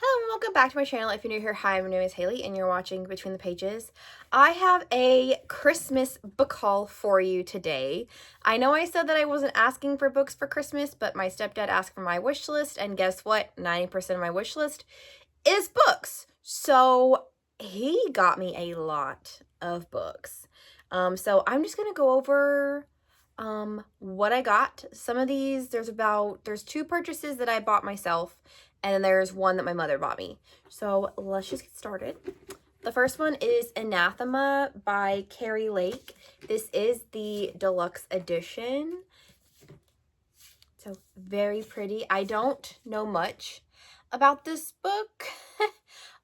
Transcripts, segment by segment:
Hello and welcome back to my channel. If you're new here, hi, my name is Haley and you're watching Between the Pages. I have a Christmas book haul for you today. I know I said that I wasn't asking for books for Christmas, but my stepdad asked for my wish list, and guess what? 90% of my wish list is books. So he got me a lot of books. So I'm just gonna go over what I got. Some of these, there's two purchases that I bought myself, and then there's one that my mother bought me. So let's just get started. The first one is Anathema by Carrie Lake. This is the deluxe edition. So very pretty. I don't know much about this book.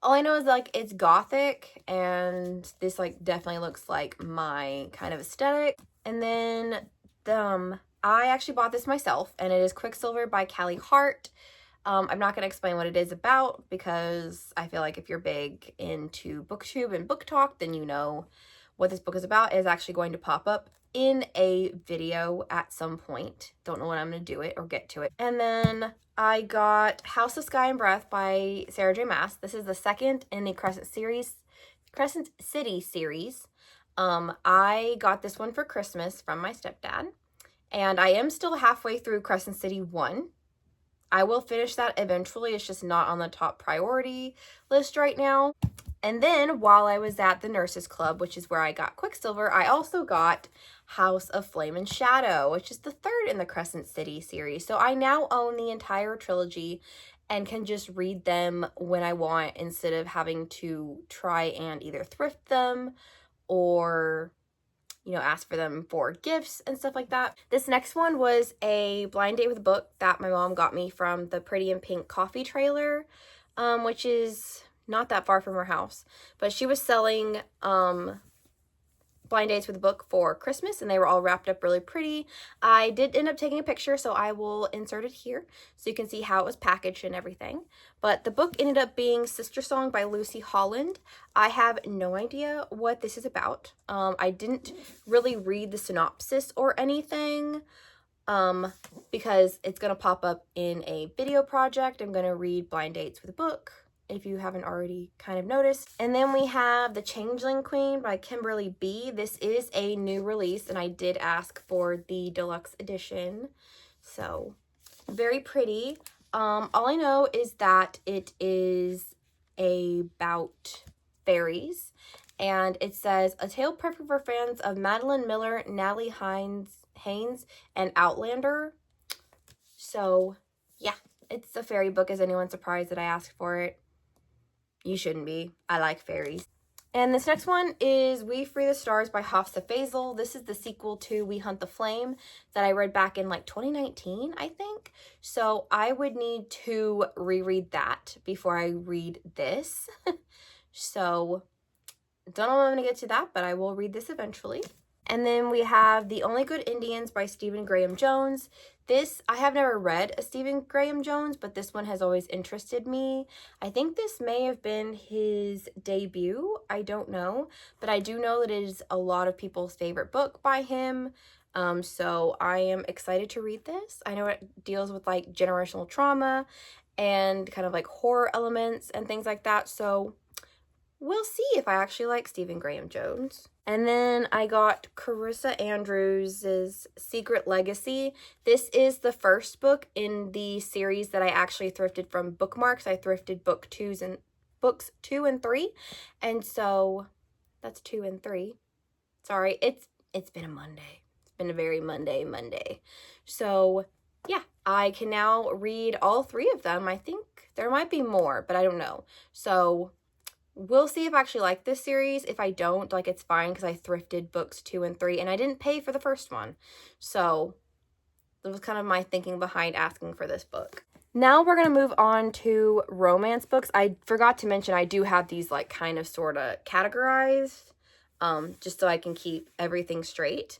All I know is like it's gothic, and this like definitely looks like my kind of aesthetic. And then I actually bought this myself, and it is Quicksilver by Callie Hart. I'm not going to explain what it is about because I feel like if you're big into booktube and book talk, then you know what this book is about. It is actually going to pop up in a video at some point. Don't know when I'm going to do it or get to it. And then I got House of Sky and Breath by Sarah J. Maas. This is the second in the Crescent City series. I got this one for Christmas from my stepdad, and I am still halfway through Crescent City 1. I will finish that eventually. It's just not on the top priority list right now. And then while I was at the Nurses Club, which is where I got Quicksilver, I also got House of Flame and Shadow, which is the third in the Crescent City series. So I now own the entire trilogy and can just read them when I want instead of having to try and either thrift them or ask for them for gifts and stuff like that. This next one was a blind date with a book that my mom got me from the Pretty in Pink coffee trailer, which is not that far from her house. But she was selling blind dates with a book for Christmas, and they were all wrapped up really pretty. I did end up taking a picture, so I will insert it here so you can see how it was packaged and everything. But the book ended up being Sister Song by Lucy Holland. I have no idea what this is about. I didn't really read the synopsis or anything because it's going to pop up in a video project. I'm going to read Blind Dates with a Book, if you haven't already kind of noticed. And then we have The Changeling Queen by Kimberly B. This is a new release, and I did ask for the deluxe edition. So, very pretty. All I know is that it is about fairies, and it says, a tale perfect for fans of Madeline Miller, Natalie Haynes, and Outlander. So, yeah, it's a fairy book. Is anyone surprised that I asked for it? You shouldn't be. I like fairies. And this next one is We Free the Stars by Hafsa Faisal. This is the sequel to We Hunt the Flame that I read back in like 2019, I think. So I would need to reread that before I read this. So don't know when I'm going to get to that, but I will read this eventually. And then we have The Only Good Indians by Stephen Graham Jones. This, I have never read a Stephen Graham Jones, but this one has always interested me. I think this may have been his debut. I don't know, but I do know that it is a lot of people's favorite book by him. So I am excited to read this. I know it deals with like generational trauma and kind of like horror elements and things like that. So we'll see if I actually like Stephen Graham Jones. And then I got Carissa Andrews' Secret Legacy. This is the first book in the series that I actually thrifted from Bookmarks. I thrifted books 2 and 3. And so that's 2 and 3. Sorry, it's been a Monday. It's been a very Monday. So yeah, I can now read all 3 of them. I think there might be more, but I don't know. So we'll see if I actually like this series. If I don't, like, it's fine because I thrifted books 2 and 3 and I didn't pay for the first one. So that was kind of my thinking behind asking for this book. Now we're going to move on to romance books. I forgot to mention I do have these like kind of sort of categorized just so I can keep everything straight.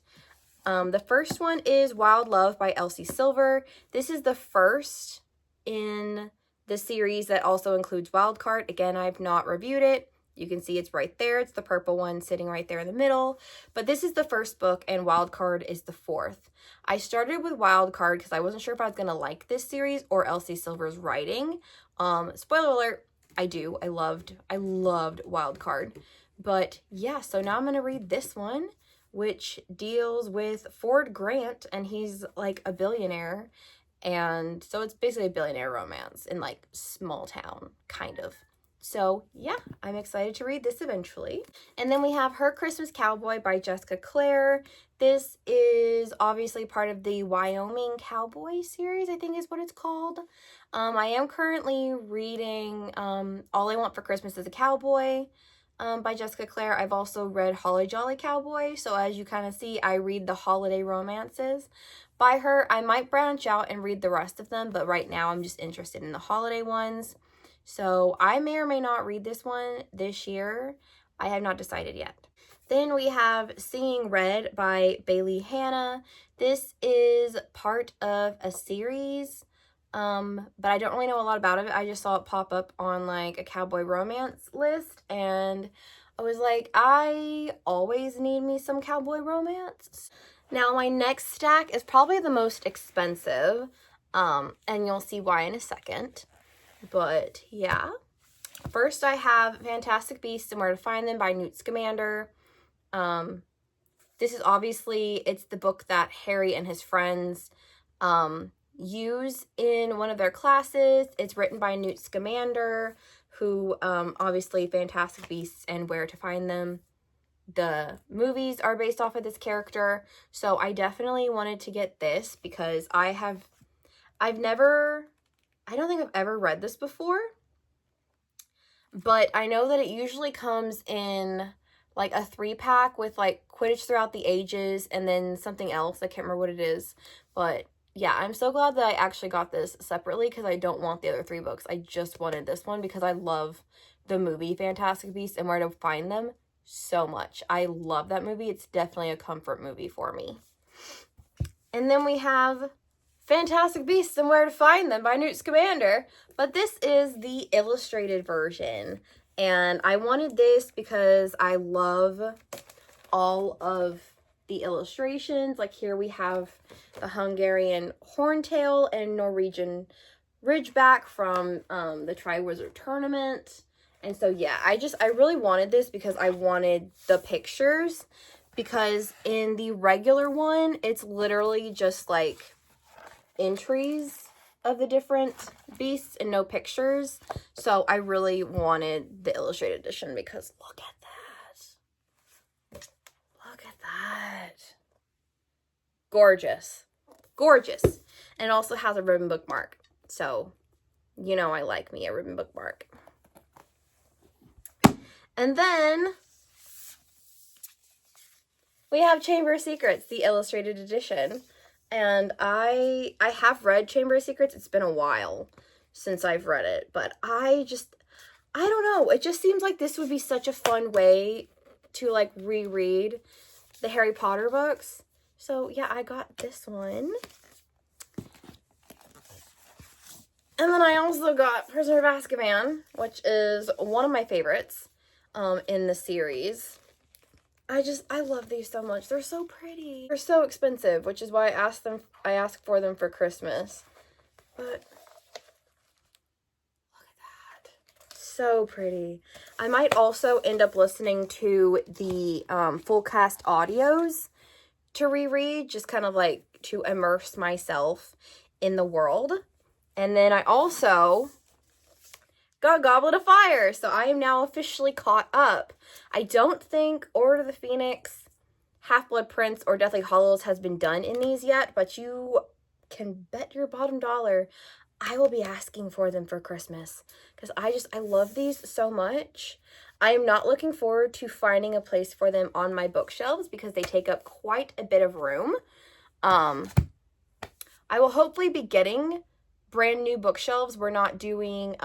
The first one is Wild Love by Elsie Silver. This is the first in the series that also includes Wildcard. Again, I've not reviewed it. You can see it's right there. It's the purple one sitting right there in the middle. But this is the first book, and Wildcard is the fourth. I started with Wildcard because I wasn't sure if I was going to like this series or Elsie Silver's writing. Spoiler alert, I do. I loved Wildcard. But yeah, so now I'm going to read this one, which deals with Ford Grant, and he's like a billionaire. And so it's basically a billionaire romance in like small town, kind of. So yeah, I'm excited to read this eventually. And then we have Her Christmas Cowboy by Jessica Clare. This is obviously part of the Wyoming Cowboy series, I think is what it's called. I am currently reading All I Want for Christmas is a Cowboy by Jessica Clare. I've also read Holly Jolly Cowboy. So as you kind of see, I read the holiday romances by her. I might branch out and read the rest of them, but right now I'm just interested in the holiday ones. So I may or may not read this one this year. I have not decided yet. Then we have Singing Red by Bailey Hannah. This is part of a series, but I don't really know a lot about it. I just saw it pop up on like a cowboy romance list, and I was like, I always need me some cowboy romance. Now my next stack is probably the most expensive, and you'll see why in a second. But yeah, first I have Fantastic Beasts and Where to Find Them by Newt Scamander. This is obviously, it's the book that Harry and his friends use in one of their classes. It's written by Newt Scamander, who obviously Fantastic Beasts and Where to Find Them, the movies are based off of this character. So I definitely wanted to get this because I don't think I've ever read this before, but I know that it usually comes in like a 3-pack with like Quidditch Throughout the Ages and then something else. I can't remember what it is, but yeah, I'm so glad that I actually got this separately because I don't want the other 3 books. I just wanted this one because I love the movie Fantastic Beasts and Where to Find Them so much. I love that movie. It's definitely a comfort movie for me. And then we have Fantastic Beasts and Where to Find Them by Newt Scamander, but this is the illustrated version, and I wanted this because I love all of the illustrations. Like here we have the Hungarian Horntail and Norwegian Ridgeback from the Triwizard Tournament, and so yeah, I really wanted this because I wanted the pictures, because in the regular one, it's literally just like entries of the different beasts and no pictures. So I really wanted the illustrated edition because look at that. Look at that. Gorgeous. Gorgeous. And it also has a ribbon bookmark. So, you know I like me a ribbon bookmark. And then we have Chamber of Secrets, the illustrated edition. And I have read Chamber of Secrets. It's been a while since I've read it, but I don't know. It just seems like this would be such a fun way to like reread the Harry Potter books. So yeah, I got this one. And then I also got Prisoner of Azkaban, which is one of my favorites in the series. I love these so much. They're so pretty. They're so expensive, which is why I asked for them for Christmas. But look at that. So pretty. I might also end up listening to the full cast audios to reread, just kind of like to immerse myself in the world. And then I also got Goblet of Fire, so I am now officially caught up. I don't think Order of the Phoenix, Half-Blood Prince, or Deathly Hallows has been done in these yet, but you can bet your bottom dollar I will be asking for them for Christmas, because I love these so much. I am not looking forward to finding a place for them on my bookshelves because they take up quite a bit of room. I will hopefully be getting brand new bookshelves. We're not doing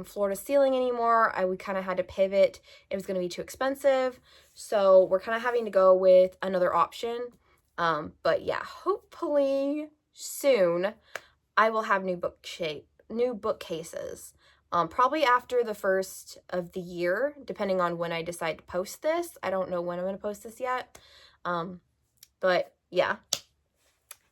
floor to ceiling anymore. We kind of had to pivot. It was going to be too expensive, so we're kind of having to go with another option. But yeah, hopefully soon I will have new bookcases. probably after the first of the year, depending on when I decide to post this. I don't know when I'm going to post this yet. But yeah.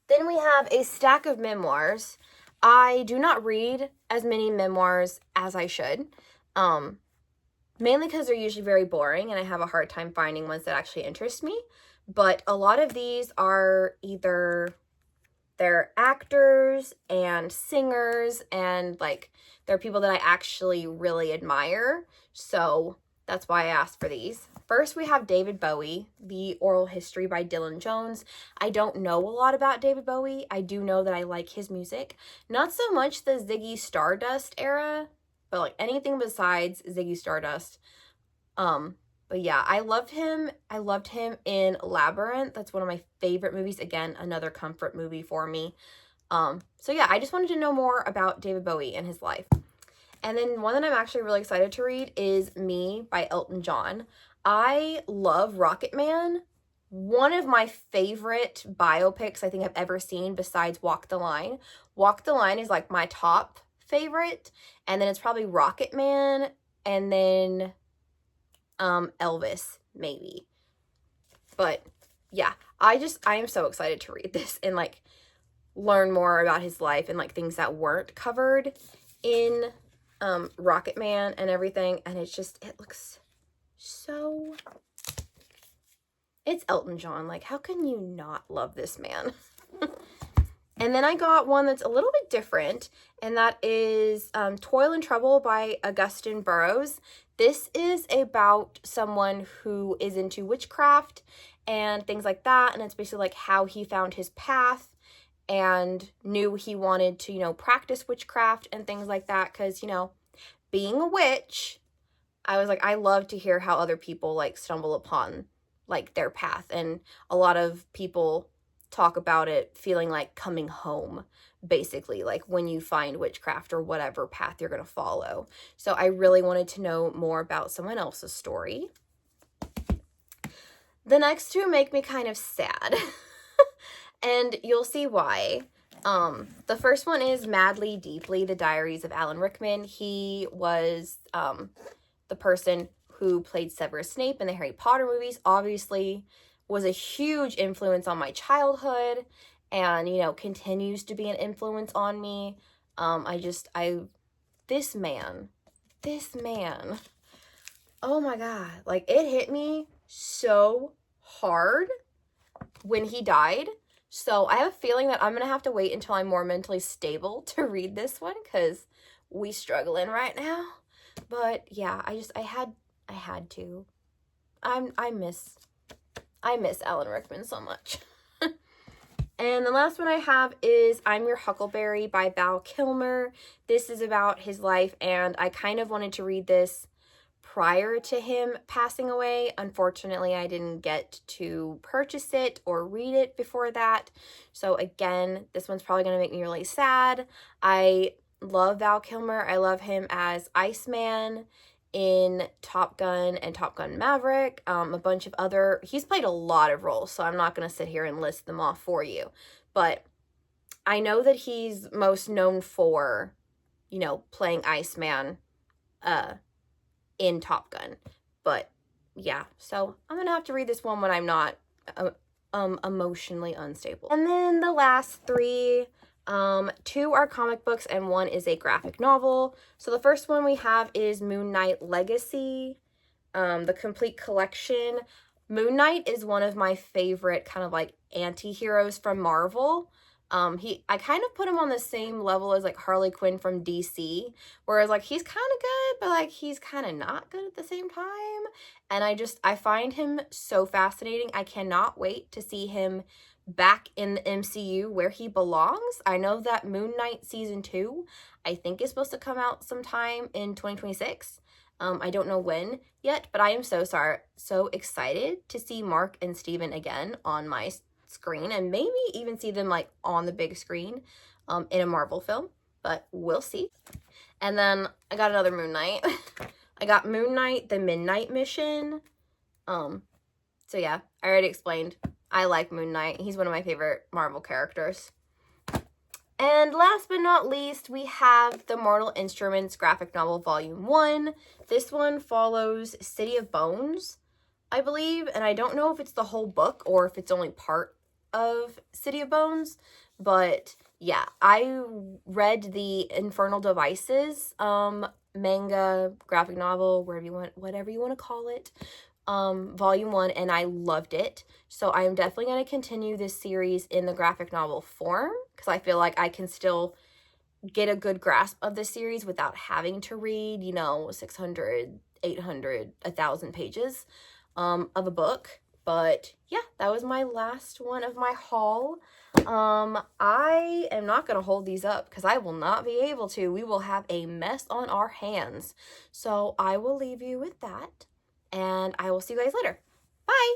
Then we have a stack of memoirs. I do not read as many memoirs as I should. Mainly because they're usually very boring and I have a hard time finding ones that actually interest me. But a lot of these are either they're actors and singers and like they're people that I actually really admire. So that's why I asked for these. First, we have David Bowie, The Oral History by Dylan Jones. I don't know a lot about David Bowie. I do know that I like his music. Not so much the Ziggy Stardust era, but like anything besides Ziggy Stardust. But yeah, I loved him. I loved him in Labyrinth. That's one of my favorite movies. Again, another comfort movie for me. So yeah, I just wanted to know more about David Bowie and his life. And then one that I'm actually really excited to read is Me by Elton John. I love Rocket Man. One of my favorite biopics I think I've ever seen besides Walk the Line. Walk the Line is like my top favorite. And then it's probably Rocket Man and then Elvis maybe. But yeah, I am so excited to read this and like learn more about his life and like things that weren't covered in Rocket Man and everything. And it looks so, it's Elton John. Like, how can you not love this man? And then I got one that's a little bit different, and that is Toil and Trouble by Augustine Burroughs. This is about someone who is into witchcraft and things like that, and it's basically like how he found his path and knew he wanted to, you know, practice witchcraft and things like that, because, you know, being a witch, I was like, I love to hear how other people, like, stumble upon, like, their path, and a lot of people talk about it feeling like coming home, basically, like when you find witchcraft or whatever path you're going to follow. So I really wanted to know more about someone else's story. The next two make me kind of sad, and you'll see why. The first one is Madly Deeply, The Diaries of Alan Rickman. He was the person who played Severus Snape in the Harry Potter movies, obviously was a huge influence on my childhood and, you know, continues to be an influence on me. This man, oh my God, like it hit me so hard when he died. So I have a feeling that I'm going to have to wait until I'm more mentally stable to read this one because we struggling right now. But yeah, I had to. I miss Alan Rickman so much. And the last one I have is I'm Your Huckleberry by Val Kilmer. This is about his life, and I kind of wanted to read this prior to him passing away. Unfortunately, I didn't get to purchase it or read it before that. So again, this one's probably going to make me really sad. I love Val Kilmer. I love him as Iceman in Top Gun and Top Gun Maverick, a bunch of other, he's played a lot of roles, so I'm not going to sit here and list them off for you, but I know that he's most known for, you know, playing Iceman, in Top Gun, but yeah, so I'm going to have to read this one when I'm not, emotionally unstable. And then the last three, two are comic books and one is a graphic novel. So the first one we have is Moon Knight Legacy, the complete collection. Moon Knight is one of my favorite kind of like anti-heroes from Marvel. I kind of put him on the same level as like Harley Quinn from DC, whereas like he's kind of good, but like he's kind of not good at the same time. And I find him so fascinating. I cannot wait to see him back in the MCU where he belongs. I know that Moon Knight season 2, I think is supposed to come out sometime in 2026. I don't know when yet, but I am so excited to see Mark and Steven again on my screen and maybe even see them like on the big screen in a Marvel film, but we'll see. And then I got another Moon Knight. I got Moon Knight, The Midnight Mission. So yeah, I already explained. I like Moon Knight. He's one of my favorite Marvel characters. And last but not least, we have the Mortal Instruments graphic novel volume 1. This one follows City of Bones, I believe, and I don't know if it's the whole book or if it's only part of City of Bones, but yeah, I read the Infernal Devices manga, graphic novel, whatever you want to call it, volume 1, and I loved it. So I am definitely going to continue this series in the graphic novel form because I feel like I can still get a good grasp of the series without having to read, 600, 800, 1,000 pages of a book. But yeah, that was my last one of my haul. I am not going to hold these up because I will not be able to. We will have a mess on our hands. So I will leave you with that, and I will see you guys later. Bye!